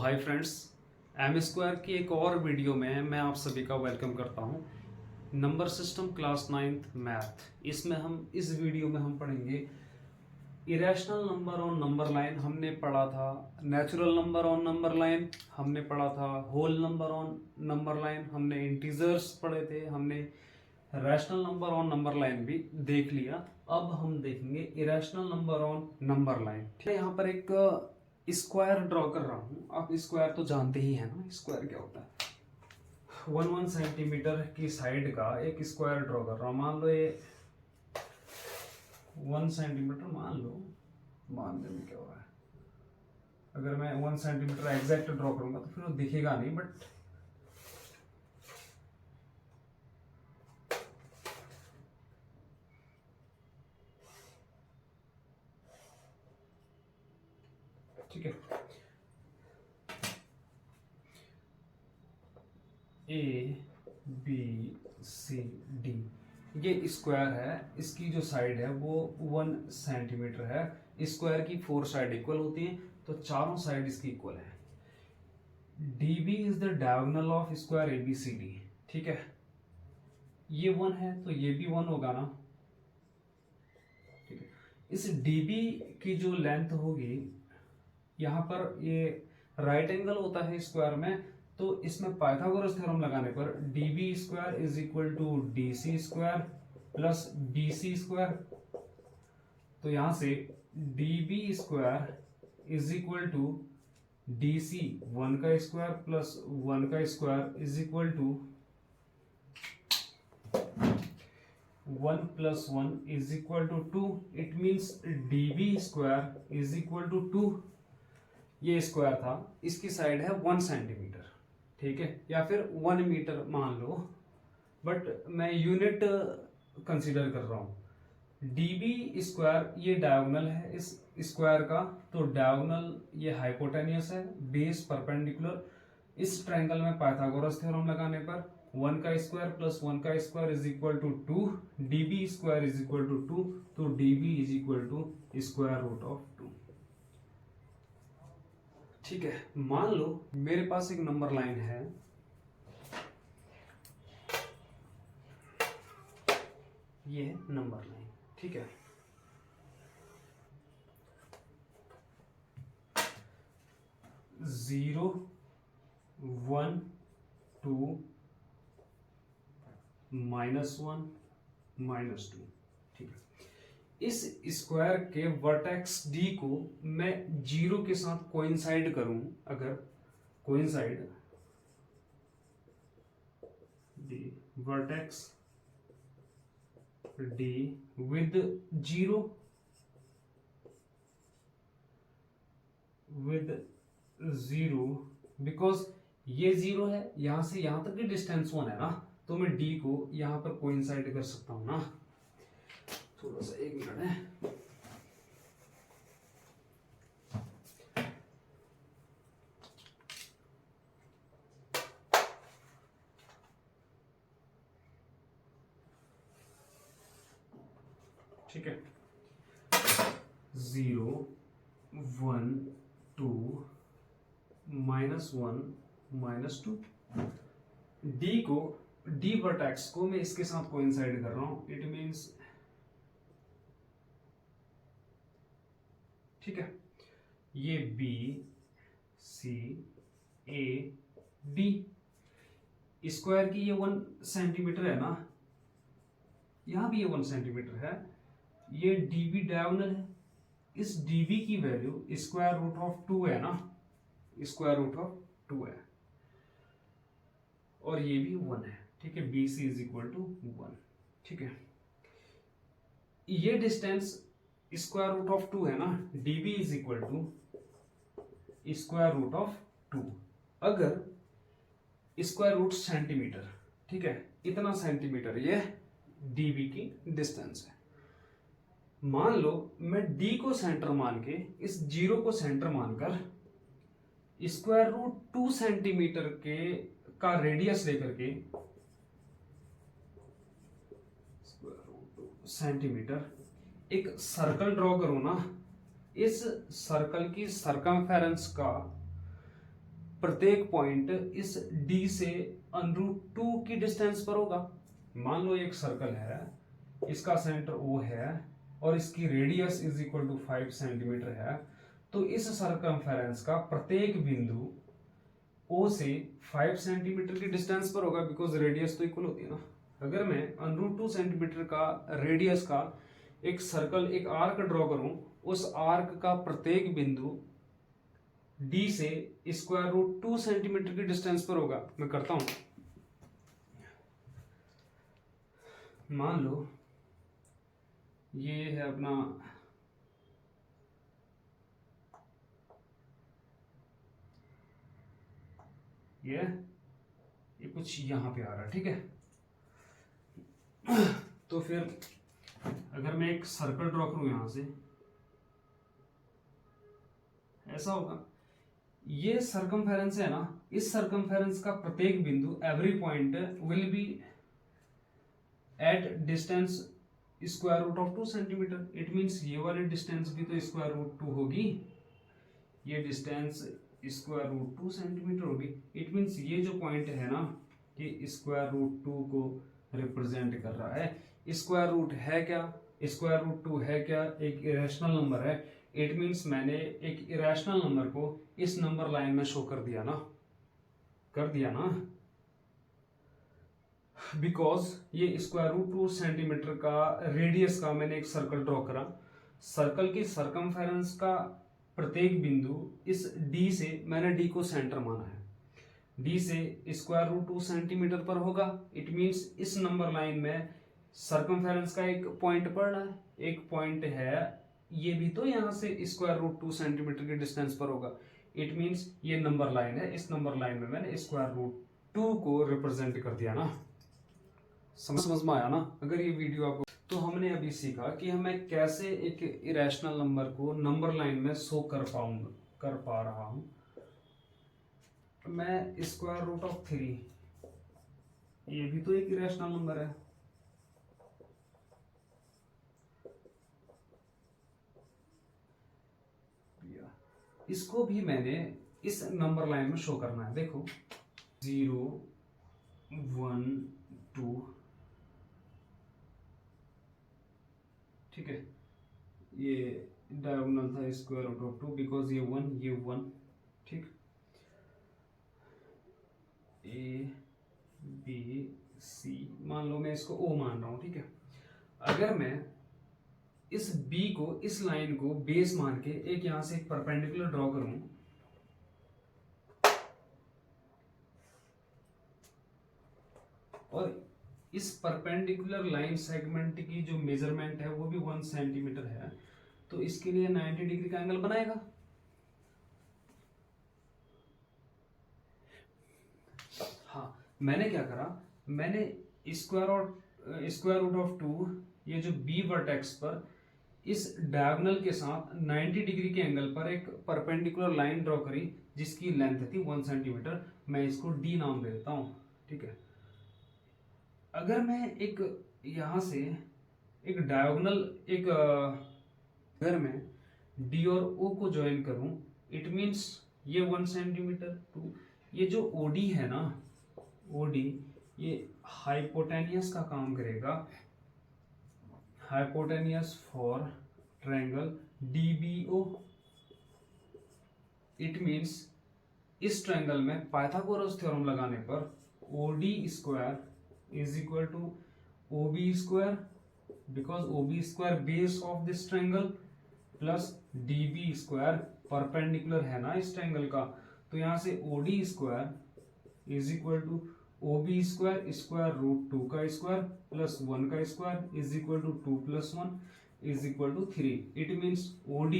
Hi friends, M square की एक और वीडियो में मैं आप सभी का वेलकम करता हूं। Number system class 9th math. इसमें हम इस वीडियो में हम पढ़ेंगे irrational number on number line हमने पढ़ा था, natural number on number line हमने पढ़ा था, whole number on number line हमने इंटीजर्स पढ़े थे, हमने rational number on number line भी देख लिया। अब हम देखेंगे irrational number on number line. ठीक है, यहाँ पर एक स्क्वायर ड्रॉ कर रहा हूँ। आप स्क्वायर तो जानते ही हैं ना, स्क्वायर क्या होता है। 1 सेंटीमीटर की साइड का एक स्क्वायर ड्रॉ कर रहा हूँ। मान लो ये 1 सेंटीमीटर मान लेने क्या हो रहा है। अगर मैं 1 सेंटीमीटर एग्जैक्ट ड्रॉ करूंगा तो फिर वो दिखेगा नहीं, बट ठीक है। ए बी सी डी ये स्क्वायर है। इसकी जो साइड है वो 1 सेंटीमीटर है। स्क्वायर की 4 साइड इक्वल होती हैं, तो चारों साइड इसकी इक्वल है। D B is the diagonal of square A B C D. ठीक है, ये 1 है तो ये भी 1 होगा ना। ठीक है, इस डी बी की जो लेंथ होगी, यहाँ पर ये राइट एंगल होता है स्क्वायर में, तो इसमें पाइथागोरस थ्योरम लगाने पर D B square is equal to D C square plus B C square. तो यहां से D B square is equal to D C 1 का स्क्वायर प्लस 1 का square is equal to 1 plus 1 is equal to 2। It means D B square is equal to 2। ये square था, इसकी side है 1 centimetre, ठीक है, या फिर 1 मीटर मान लो, बट मैं यूनिट कंसीडर कर रहा हूं। डी बी स्क्वायर ये डायगोनल है इस स्क्वायर का, तो डायगोनल ये हाइपोटेनियस है, बेस परपेंडिकुलर। इस ट्रायंगल में पाइथागोरस थ्योरम लगाने पर 1 का स्क्वायर प्लस 1 का square is equal to 2, D B square is equal to 2, तो D B is equal to square root of 2। ठीक है, मान लो मेरे पास एक नंबर लाइन है, ये है नंबर लाइन। ठीक है, जीरो 1 2 -1 -2। ठीक है, इस स्क्वायर के वर्टेक्स डी को मैं 0 के साथ कोइंसाइड करूं, अगर coincide D vertex D with 0 because ये 0 है, यहां से यहां तक की डिस्टेंस 1 है ना, तो मैं डी को यहां पर कोइंसाइड कर सकता हूं ना। थोड़ा सा 1 मिनट है। ठीक है, 0 1 2 -1 -2। डी को डी वर्टेक्स को मैं इसके साथ कोइंसाइड कर रहा हूं। इट मींस, ठीक है, ये B C A D square की ये 1 सेंटीमीटर है ना, यहां भी ये 1 सेंटीमीटर है। ये डीबी डायगोनल है, इस डीबी की वैल्यू स्क्वायर रूट ऑफ 2 है ना, स्क्वायर रूट ऑफ 2 है, और ये भी 1 है। ठीक है, B C is equal to 1। ठीक है, ये डिस्टेंस स्क्वायर रूट ऑफ 2 है ना, D B is equal to square root of 2। अगर स्क्वायर रूट सेंटीमीटर, ठीक है, इतना सेंटीमीटर ये डीबी की डिस्टेंस है। मान लो मैं डी को सेंटर मान के, इस 0 को सेंटर मानकर स्क्वायर रूट 2 सेंटीमीटर के का रेडियस लेकर के सेंटीमीटर एक सर्कल ड्रॉ करूं ना, इस सर्कल की सरकमफेरेंस का प्रत्येक पॉइंट इस डी से √2 की डिस्टेंस पर होगा। मान लो एक सर्कल है, इसका सेंटर ओ है और इसकी radius is equal to 5 centimetre है, तो इस सर्कमफेरेंस का प्रत्येक बिंदु ओ से 5 सेंटीमीटर की डिस्टेंस पर होगा, बिकॉज रेडियस तो इक्वल होती है ना। अगर मैं √2 सेंटीमीटर का रेडियस का एक सर्कल, एक आर्क ड्रॉ करूं, उस आर्क का प्रत्येक बिंदु डी से √2 सेंटीमीटर की डिस्टेंस पर होगा। मैं करता हूं, मान लो ये है अपना ये कुछ यहां पे आ रहा है, ठीक है। तो फिर अगर मैं एक सर्कल ड्रॉ करूं यहां से, ऐसा होगा। ये सर्कमफेरेंस है ना, इस सर्कमफेरेंस का प्रत्येक बिंदु, every point will be at distance √2 centimetre. It means ये वाली डिस्टेंस भी तो √2 होगी, ये डिस्टेंस √2 सेंटीमीटर होगी। इट मींस ये जो पॉइंट है ना, ये √2 को रिप्रेजेंट कर रहा है। स्क्वायर रूट है क्या? √2 है क्या? एक इरेशनल नंबर है। इट मींस मैंने एक इरेशनल नंबर को इस नंबर लाइन में शो कर दिया ना, बिकॉज ये √2 सेंटीमीटर का रेडियस का मैंने एक सर्कल ड्रॉ करा। सर्कल की सर्कमफेरेंस का प्रत्येक बिंदु इस डी से, मैंने डी को सेंटर माना है, डी से √2 सेंटीमीटर पर होगा। इट मींस इस नंबर लाइन में सर्कमफेरेंस का एक पॉइंट पड़ रहा है, एक पॉइंट है, ये भी तो यहाँ से √2 सेंटीमीटर की डिस्टेंस पर होगा। इट मींस ये नंबर लाइन है, इस नंबर लाइन में मैंने √2 को रिप्रेजेंट कर दिया ना। समझ में आया ना? अगर ये वीडियो आपको, तो हमने अभी सीखा कि हमें कैसे एक इरेशनल नंबर को नंबर लाइन में शो कर पा रहा हूं। मैं √3, ये भी तो एक इरेशनल नंबर है, इसको भी मैंने इस नंबर लाइन में शो करना है। देखो 0 1 2, ठीक है। ये डायगोनल था √2, बिकॉज ये 1, ठीक। A B C, मान लो मैं इसको O मान रहा हूं, ठीक है। अगर मैं इस B को, इस लाइन को बेस मान के एक यहां से एक परपेंडिकुलर ड्रॉ करूं, और इस परपेंडिकुलर लाइन सेगमेंट की जो मेजरमेंट है वो भी 1 सेंटीमीटर है, तो इसके लिए 90 डिग्री का एंगल बनाएगा। हाँ, मैंने क्या करा, मैंने √2, ये जो B वर्टेक्स पर इस डायगोनल के साथ 90 डिग्री के एंगल पर एक परपेंडिकुलर लाइन ड्रॉ करी, जिसकी लेंथ थी 1 सेंटीमीटर। मैं इसको D नाम दे देता हूं, ठीक है। अगर मैं एक यहां से एक डायगोनल, अगर मैं D और O को ज्वाइन करूं, इट मींस ये 1 सेंटीमीटर, 2, ये जो OD है ना, OD, ये हाइपोटेनियस का काम करेगा, hypotenuse for triangle DBO। It means इस ट्रायंगल में पाइथागोरस थ्योरम लगाने पर OD² is equal to OB², because OB² base of this triangle plus DB² perpendicular है ना इस ट्रायंगल का, तो यहां से OD² is equal to OB² √2 का स्क्वायर प्लस 1 का square is equal to 2 + 1 is equal to 3। It means OD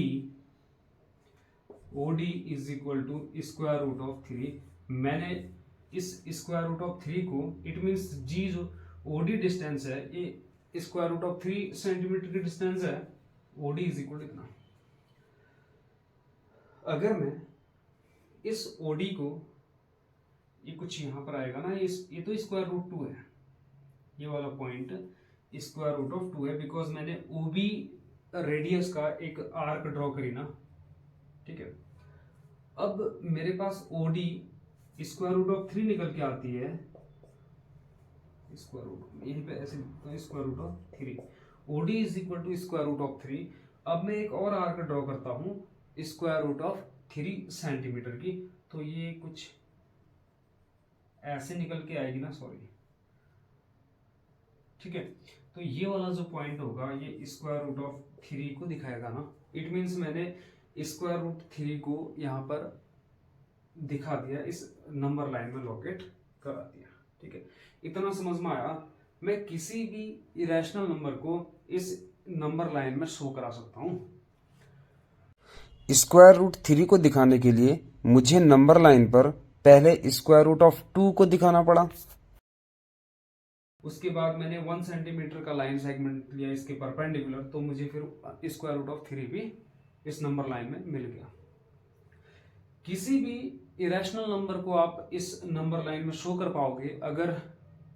is equal to √3। मैंने इस √3 को, इट मींस जी जो OD डिस्टेंस है, ये √3 सेंटीमीटर की डिस्टेंस है, OD इज इक्वल इतना। अगर मैं इस OD को, ये कुछ यहां पर आएगा ना, ये तो √2 है, ये वाला पॉइंट √2 है, बिकॉज मैंने OB रेडियस का एक आर्क ड्रॉ करी ना, ठीक है। अब मेरे पास OD स्क्वायर रूट ऑफ 3 निकल के आती है, स्क्वायर रूट यहीं पे ऐसे लिखता हूँ, square root of 3 O D is equal to square root of 3। अब मैं एक और आर्क ड्रॉ करता हूँ स्क्वायर रूट ऑफ 3 सेंटीमीटर की, तो ये कुछ ऐसे निकल के आएगी ना, सॉरी, ठीक है। तो ये वाला जो पॉइंट होगा ये स्क्वायर रूट ऑफ 3 को दिखाएगा ना, इट मीन्स मैंने स्क्वायर रूट 3 को यहाँ पर दिखा दिया, इस नंबर लाइन में लोकेट करा दिया, ठीक है। इतना समझ में आया। मैं किसी भी इरेशनल नंबर को इस नंबर लाइन में शो करा सकता हूँ। स्क्वायर रूट 3 को दिखाने के लिए मुझे नंबर लाइन पर पहले स्क्वायर रूट ऑफ 2 को दिखाना पड़ा। उसके बाद मैंने 1 सेंटीमीटर का लाइन सेगमेंट लिया इसके परपेंडिकुलर, तो मुझे फिर स्क्वायर रूट ऑफ 3 भी इस नंबर लाइन में मिल गया। किसी भी इरेशनल नंबर को आप इस नंबर लाइन में शो कर पाओगे अगर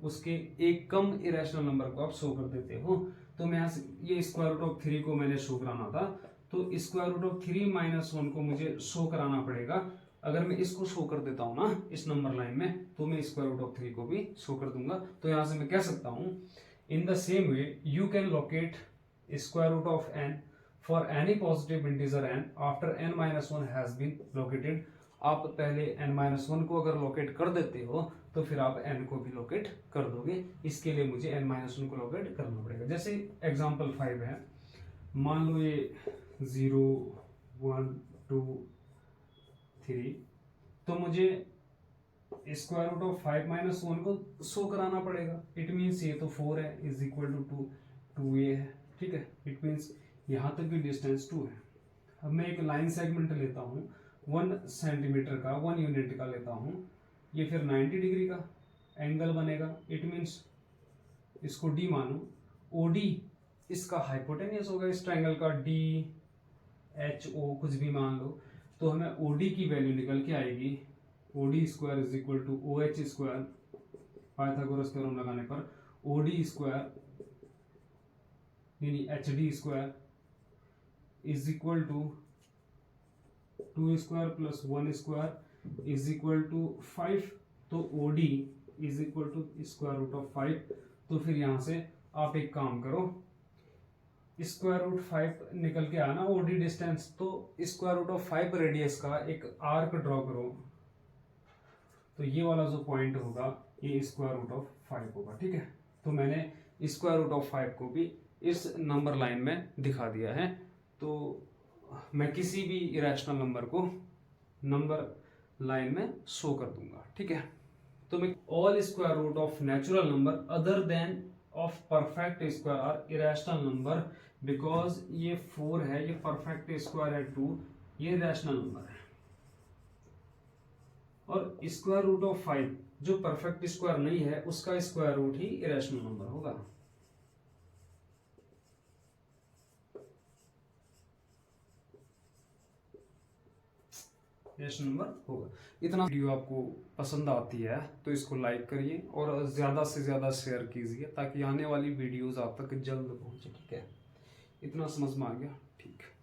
उसके एक कम इरेशनल नंबर को आप शो कर देते हो। तो मैं ये स्क्वायर रूट ऑफ 3 को मैंने शो कराना था, तो स्क्वायर रूट ऑफ 3 माइनस 1 को मुझे शो कराना पड़ेगा। अगर मैं इसको शो कर देता हूं ना इस नंबर लाइन में, तो मैं स्क्वायर रूट ऑफ 3 को भी शो कर दूंगा। तो यहां से मैं कह सकता हूं, in the same way you can locate square root of n for any positive integer n after n minus 1 has been located. आप पहले n-1 को अगर लोकेट कर देते हो तो फिर आप n को भी लोकेट कर दोगे। इसके लिए मुझे n-1 को लोकेट करना पड़ेगा। जैसे एग्जांपल 5 है, मान लो ये 0 1 2 3, तो मुझे स्क्वायर रूट ऑफ 5 माइनस 1 को शो कराना पड़ेगा। इट मीन्स ये तो 4 है इज इक्वल टू 2 ये है, ठीक है। इट मीन्स यहाँ तक भी डिस्टेंस 2 है। अब मैं एक लाइन सेगमेंट लेता हूँ 1 सेंटीमीटर का, 1 यूनिट का लेता हूँ, ये फिर 90 डिग्री का एंगल बनेगा। इट मीन्स इसको डी मानो, ओडी इसका हाइपोटेनियस होगा इस ट्रायंगल का, डी एच ओ कुछ भी मान लो, तो हमें ओडी की वैल्यू निकल के आएगी, O D square is equal to O H square, Pythagoras theorem लगाने पर ओडी स्क्वायर यानी H D square is equal to 2 square plus 1 square is equal to 5। तो OD is equal to square root of 5। तो फिर यहां से आप एक काम करो, स्क्वायर रूट 5 निकल के आया ना OD डिस्टेंस, तो स्क्वायर रूट ऑफ 5 रेडियस का एक आर्क ड्रॉ करो, तो ये वाला जो पॉइंट होगा ये स्क्वायर रूट ऑफ 5 होगा, ठीक है। तो मैंने स्क्वायर रूट ऑफ 5 को भी इस नंबर लाइन में दिखा दिया है। तो मैं किसी भी इरेशनल नंबर को नंबर लाइन में शो कर दूंगा, ठीक है। तो मैं all square root of natural number other than of perfect square are irrational number, because ये 4 है, ये परफेक्ट स्क्वायर है 2, ये रैशनल नंबर है। और स्क्वायर रूट ऑफ 5 जो परफेक्ट स्क्वायर नहीं है उसका स्क्वायर रूट ही इरेशनल नंबर होगा। इरेशनल नंबर होगा। इतना वीडियो आपको पसंद आती है तो इसको लाइक करिए और ज़्यादा से ज़्यादा शेयर कीजिए ताकि आने वाली वीडियोस आप तक जल्द पहुंचे, ठीक है। इतना समझ में आ गया, ठीक है।